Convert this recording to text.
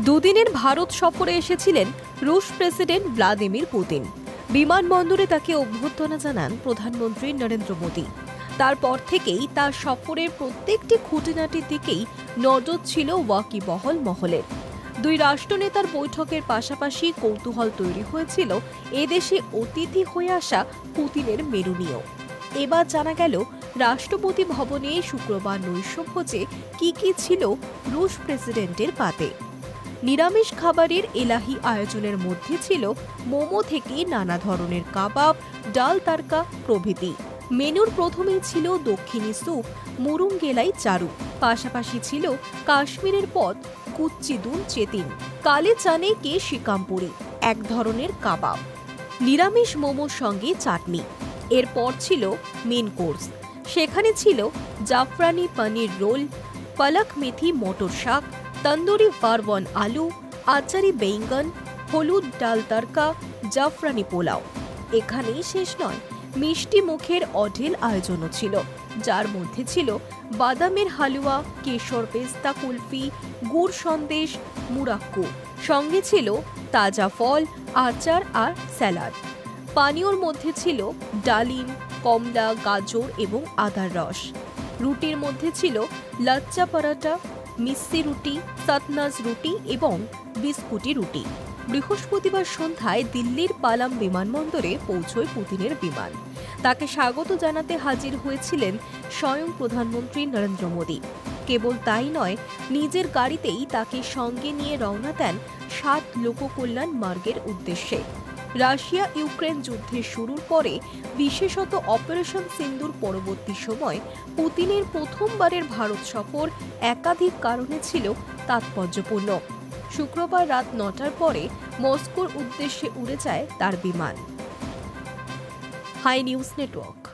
দুদিনের ভারত সফরে এসেছিলেন রুশ প্রেসিডেন্ট ভ্লাদিমির পুতিন। বিমানবন্দরে তাকে অভ্যর্থনা জানান প্রধানমন্ত্রী নরেন্দ্র মোদী। তারপর থেকেই তার সফরের প্রত্যেকটি খুঁটিনাটির দিকেই নজর ছিল ওয়াকিবহল মহলের। দুই রাষ্ট্রনেতার বৈঠকের পাশাপাশি কৌতূহল তৈরি হয়েছিল এদেশে অতিথি হয়ে আসা পুতিনের মেরু নিয়েও। এবার জানা গেল রাষ্ট্রপতি ভবনে শুক্রবার নৈশভোজে কি ছিল রুশ প্রেসিডেন্টের পাতে। নিরামিষ খাবারের এলাহি আয়োজনের মধ্যে ছিল মোমো থেকে নানা ধরনের কাবাব, ডাল তারকা প্রভৃতি। মেনুর প্রথমেই ছিল দক্ষিণী স্যুপ, মুরুঙ্গেলাই চারু, পাশাপাশি ছিল কাশ্মীরের পদ কুচ্চিদুন চেতিন, কালে চানে কে শিকামপুরি, এক ধরনের কাবাব, নিরামিষ মোমোর সঙ্গে চাটনি। এরপর ছিল মেন কোর্স। সেখানে ছিল জাফরানি পনির রোল, পালক মেথি মটর শাক, তন্দুরি ফারওয়ান আলু, আচারি বেঙ্গন, হলুদ ডাল তড়কা, জাফরানি পোলাও। এখানেই শেষ নয়, মিষ্টি মুখের অঢেল আয়োজনও ছিল, যার মধ্যে ছিল বাদামের হালুয়া, কেশর পেস্তা কুলফি, গুড় সন্দেশ, মুরাক্কু। সঙ্গে ছিল তাজা ফল, আচার আর স্যালাড। পানীয়র মধ্যে ছিল ডালিম, কমলা, গাজর এবং আদার রস। রুটির মধ্যে ছিল লাচ্চা পরাটা, মিষ্টি রুটি, সাতনাজ রুটি এবং বিস্কুটি রুটি। বৃহস্পতিবার সন্ধ্যায় দিল্লির পালাম বিমানবন্দরে পৌঁছয় পুতিনের বিমান। তাকে স্বাগত জানাতে হাজির হয়েছিলেন স্বয়ং প্রধানমন্ত্রী নরেন্দ্র মোদী। কেবল তাই নয়, নিজের গাড়িতেই তাকে সঙ্গে নিয়ে রওনা দেন 7 লোককল্যাণ মার্গের উদ্দেশ্যে। রাশিয়া ইউক্রেন যুদ্ধের শুরুর পরে, বিশেষত অপারেশন সিন্দুর পরবর্তী সময় পুতিনের প্রথমবারের ভারত সফর একাধিক কারণে ছিল তাৎপর্যপূর্ণ। শুক্রবার রাত 9টার পরে মস্কোর উদ্দেশ্যে উড়ে যায় তার বিমান। Hi News network.